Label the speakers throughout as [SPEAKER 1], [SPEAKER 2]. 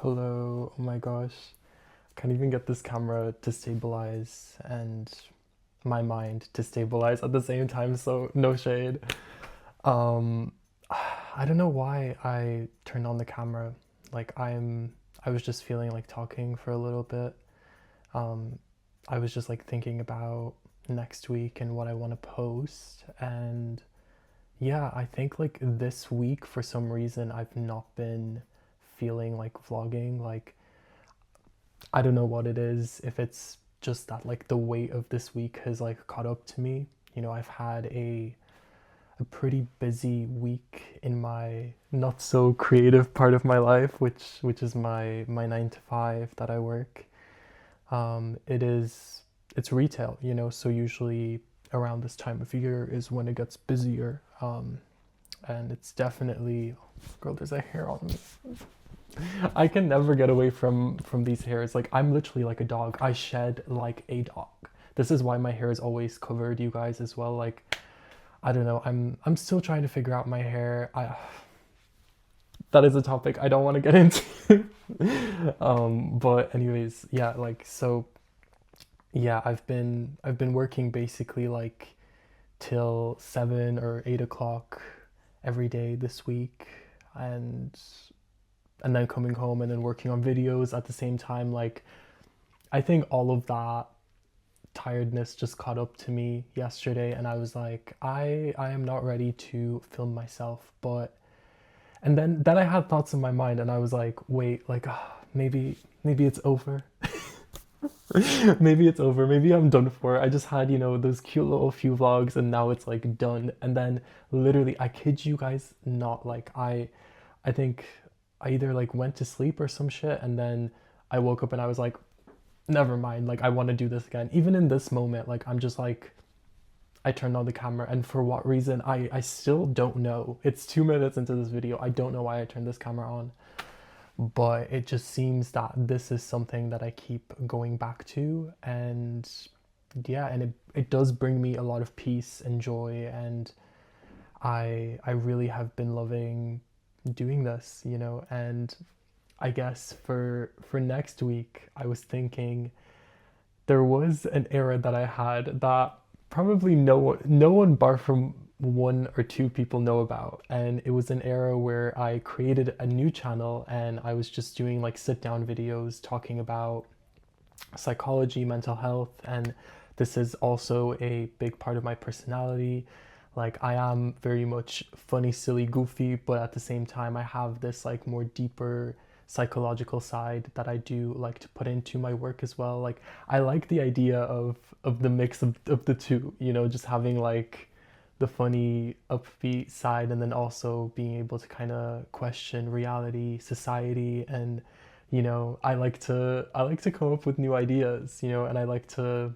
[SPEAKER 1] Hello, oh my gosh. Can't even get this camera to stabilize and my mind to stabilize at the same time, so no shade. Um I don't know why I turned on the camera. I was just feeling like talking for a little bit. Um I was just like thinking about next week and what I want to post, and yeah, I think like this week for some reason I've not been feeling like vlogging. Like I don't know what it is, if it's just that like the weight of this week has like caught up to me. I've had a pretty busy week in my not so creative part of my life, which is my 9 to 5 that I work. It's retail, so usually around this time of year is when it gets busier. And it's definitely, girl, there's a hair on me. I can never get away from these hairs. Like I'm literally like a dog. I shed like a dog. This is why my hair is always covered, you guys, as well. Like I don't know. I'm still trying to figure out my hair. I That is a topic I don't want to get into. But anyways, yeah, like so yeah, I've been working basically like till 7 or 8 o'clock every day this week, and and then coming home and then working on videos at the same time. Like I think all of that tiredness just caught up to me yesterday, and I was like, I am not ready to film myself. But and then I had thoughts in my mind, and I was like, wait, like maybe it's over. Maybe it's over. Maybe I'm done for. I just had, those cute little few vlogs, and now it's like done. And then literally, I kid you guys not, like I think I either like went to sleep or some shit, and then I woke up and I was like, never mind, like I want to do this again. Even in this moment, like I'm just like, I turned on the camera, and for what reason, I still don't know. It's 2 minutes into this video. I don't know why I turned this camera on, but it just seems that this is something that I keep going back to. And yeah, and it does bring me a lot of peace and joy, and I really have been loving doing this, and I guess for next week, I was thinking there was an era that I had that probably no one bar from one or two people know about, and it was an era where I created a new channel, and I was just doing like sit down videos talking about psychology, mental health, and this is also a big part of my personality. Like I am very much funny, silly, goofy, but at the same time I have this like more deeper psychological side that I do like to put into my work as well. Like I like the idea of the mix of the two, just having like the funny upbeat side, and then also being able to kind of question reality, society, and I like to come up with new ideas, and I like to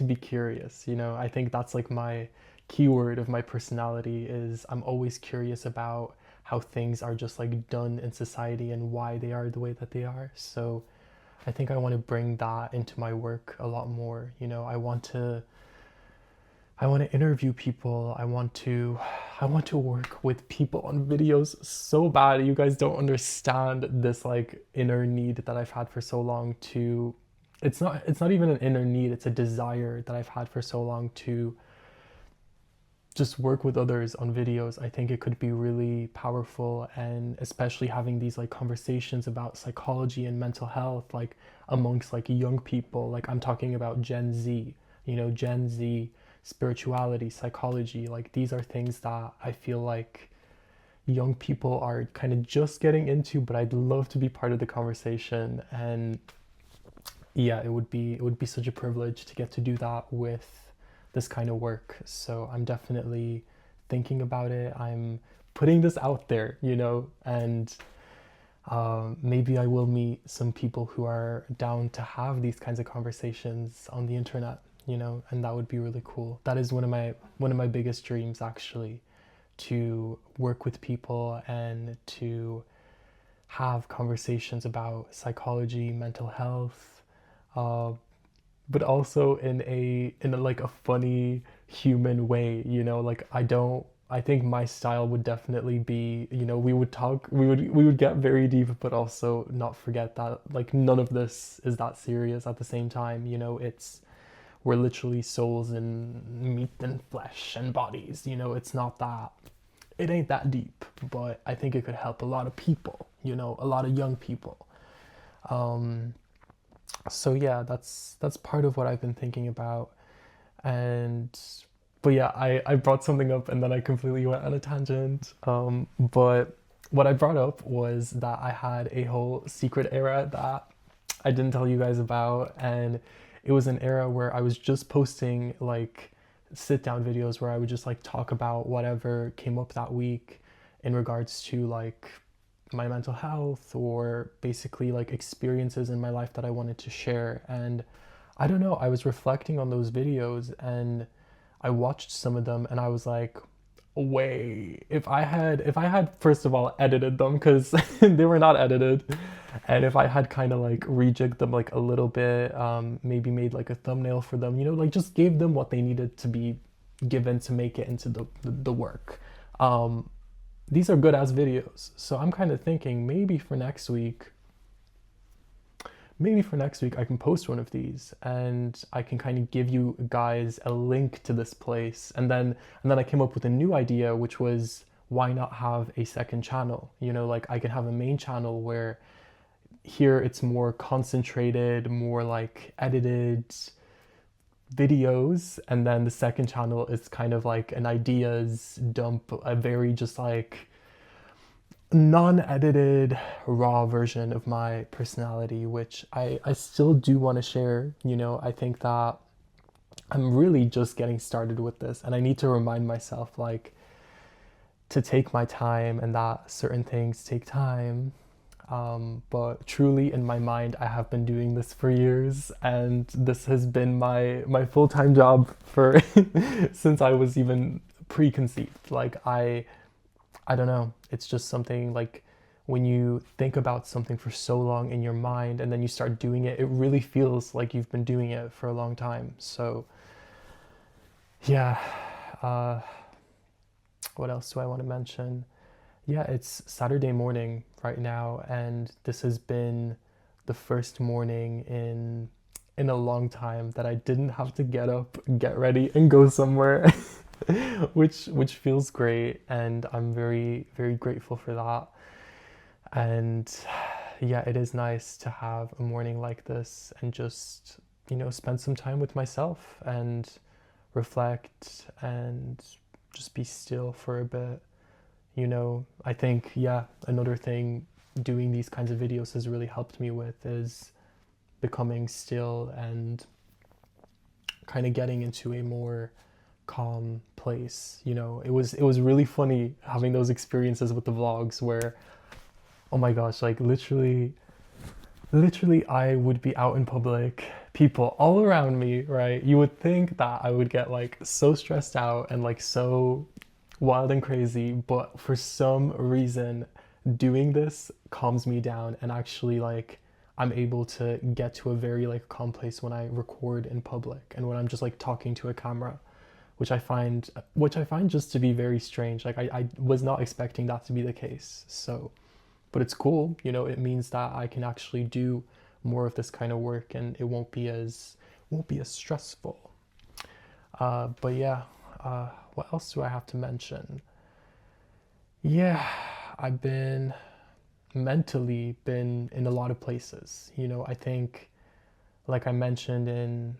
[SPEAKER 1] be curious, I think that's like my keyword of my personality is I'm always curious about how things are just like done in society and why they are the way that they are. So I think I want to bring that into my work a lot more. I want to interview people. I want to work with people on videos so bad. You guys don't understand this like inner need that I've had for so long to it's not even an inner need, it's a desire that I've had for so long to just work with others on videos. I think it could be really powerful, and especially having these like conversations about psychology and mental health like amongst like young people. Like I'm talking about Gen Z, Gen Z spirituality, psychology. Like these are things that I feel like young people are kind of just getting into, but I'd love to be part of the conversation. And yeah, it would be such a privilege to get to do that with this kind of work. So I'm definitely thinking about it. I'm putting this out there, and maybe I will meet some people who are down to have these kinds of conversations on the internet, and that would be really cool. That is one of my biggest dreams, actually, to work with people and to have conversations about psychology, mental health, uh, but also in a like a funny human way. Like I think my style would definitely be, you know, we would talk, we would get very deep, but also not forget that like none of this is that serious at the same time. You know, it's we're literally souls and meat and flesh and bodies. You know, it's not that, it ain't that deep, but I think it could help a lot of people. You know, a lot of young people. Um, so yeah, that's part of what I've been thinking about. And but yeah, I brought something up and then I completely went on a tangent. But what I brought up was that I had a whole secret era that I didn't tell you guys about, and it was an era where I was just posting like sit down videos where I would just like talk about whatever came up that week in regards to like my mental health or basically like experiences in my life that I wanted to share. And I don't know, I was reflecting on those videos and I watched some of them and I was like, wait, if I had first of all edited them because they were not edited, and if I had kind of like rejigged them like a little bit, maybe made like a thumbnail for them, you know, like just gave them what they needed to be given to make it into the work. Um, these are good as videos, so I'm kind of thinking maybe for next week I can post one of these and I can kind of give you guys a link to this place. And then I came up with a new idea, which was why not have a second channel? You know, like I can have a main channel where here it's more concentrated, more like edited videos, and then the second channel is kind of like an ideas dump, a very just like non-edited raw version of my personality, which I still do want to share. You know, I think that I'm really just getting started with this and I need to remind myself like to take my time and that certain things take time. But truly in my mind I have been doing this for years and this has been my full-time job for since I was even preconceived. Like I don't know. It's just something like when you think about something for so long in your mind and then you start doing it, it really feels like you've been doing it for a long time. So, yeah. Uh, what else do I want to mention? Yeah, it's Saturday morning right now, and this has been the first morning in a long time that I didn't have to get up, get ready, and go somewhere, which feels great, and I'm very very grateful for that. And yeah, it is nice to have a morning like this and just, you know, spend some time with myself and reflect and just be still for a bit. You know, I think, yeah, another thing doing these kinds of videos has really helped me with is becoming still and kind of getting into a more calm place. You know, it was really funny having those experiences with the vlogs where, oh my gosh, like literally I would be out in public, people all around me, right? You would think that I would get like so stressed out and like so wild and crazy, but for some reason doing this calms me down and actually like I'm able to get to a very like calm place when I record in public and when I'm just like talking to a camera, which I find just to be very strange. Like I was not expecting that to be the case. So but it's cool, you know, it means that I can actually do more of this kind of work and it won't be as stressful. But yeah, what else do I have to mention? Yeah, I've been mentally been in a lot of places. You know, I think like I mentioned in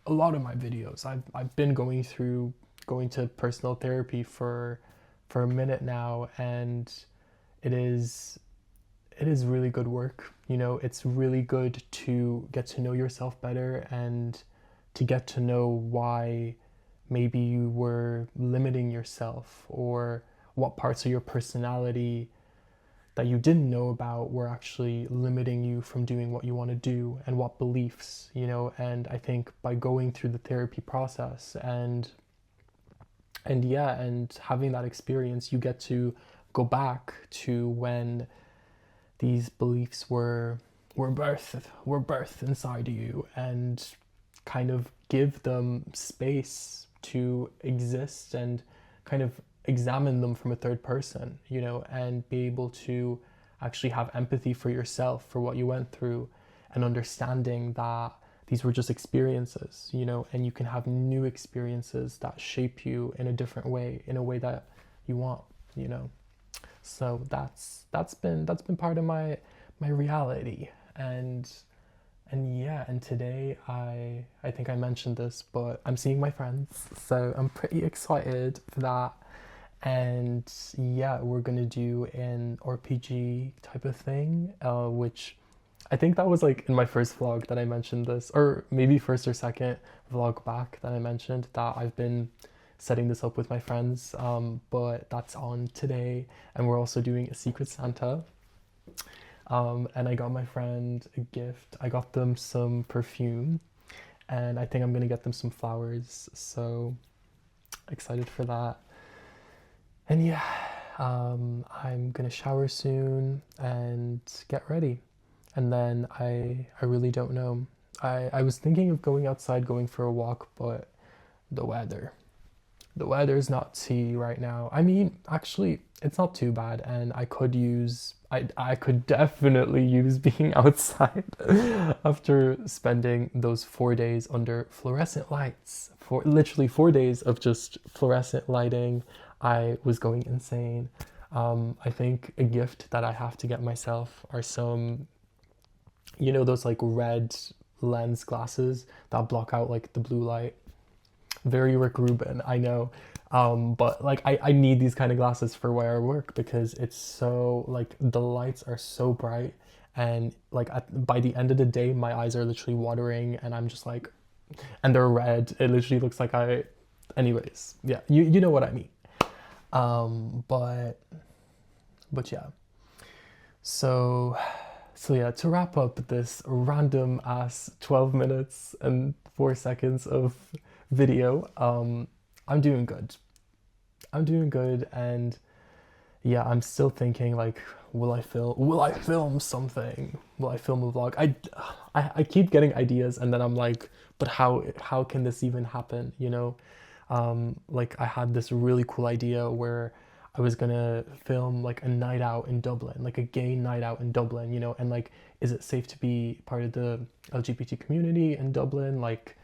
[SPEAKER 1] a lot of my videos, I've been going to personal therapy for a minute now, and it is it is really good work. You know, it's really good to get to know yourself better and to get to know why maybe you were limiting yourself or what parts of your personality that you didn't know about were actually limiting you from doing what you want to do and what beliefs, you know. And I think by going through the therapy process and yeah, and having that experience, you get to go back to when these beliefs were birthed inside you and kind of give them space to exist and kind of examine them from a third person, you know, and be able to actually have empathy for yourself, for what you went through, and understanding that these were just experiences, you know, and you can have new experiences that shape you in a different way, in a way that you want, you know. So that's been part of my reality. And yeah, and today I think I mentioned this, but I'm seeing my friends, so I'm pretty excited for that. And yeah, we're gonna do an RPG type of thing, which I think that was like in my first vlog that I mentioned this, or maybe first or second vlog back that I mentioned that I've been setting this up with my friends. But that's on today, and we're also doing a Secret Santa. And I got my friend a gift. I got them some perfume, and I think I'm gonna get them some flowers. So excited for that. And yeah, I'm gonna shower soon and get ready. And then I really don't know. I was thinking of going outside, going for a walk, but the weather. The weather's not tea right now. I mean, actually, it's not too bad, and I could definitely use being outside after spending those 4 days under fluorescent lights. For literally 4 days of just fluorescent lighting, I was going insane. I think a gift that I have to get myself are some, you know, those like red lens glasses that block out like the blue light. Very Rick Rubin, I know. But like I need these kind of glasses for where I work because it's so like the lights are so bright, and like by the end of the day my eyes are literally watering, and I'm just like, and they're red. It literally looks like anyways, yeah, you know what I mean. But yeah. So yeah, to wrap up this random ass 12 minutes and 4 seconds of video, I'm doing good. I'm doing good, and yeah, I'm still thinking like, will I film something? Will I film a vlog? I keep getting ideas, and then I'm like, but how can this even happen, you know? Like I had this really cool idea where I was gonna film like a night out in Dublin, like a gay night out in Dublin, you know, and like, is it safe to be part of the LGBT community in Dublin? Like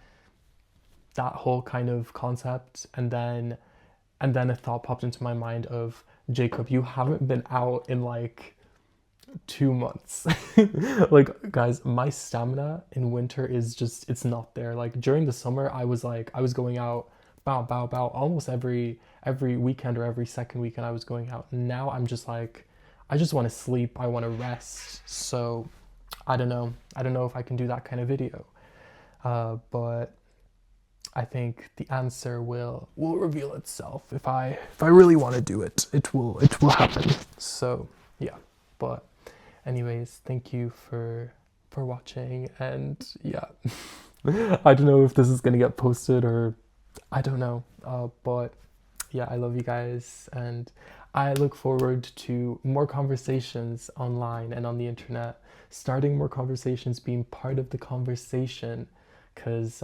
[SPEAKER 1] that whole kind of concept. And then a thought popped into my mind of, Jacob, you haven't been out in like 2 months. Like, guys, my stamina in winter is just, it's not there. Like during the summer, I was going out, bow, almost every weekend or every second weekend I was going out. Now I'm just like, I just want to sleep. I want to rest. So I don't know. I don't know if I can do that kind of video. But I think the answer will reveal itself. If I really want to do it, it will happen. So yeah. But anyways, thank you for watching, and yeah. I don't know if this is gonna get posted, or I don't know. But yeah, I love you guys, and I look forward to more conversations online and on the internet, starting more conversations, being part of the conversation, because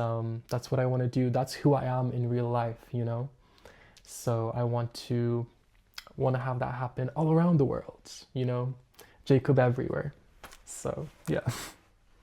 [SPEAKER 1] that's what I want to do. That's who I am in real life, you know? So I want to have that happen all around the world, you know? Jacob everywhere. So yeah.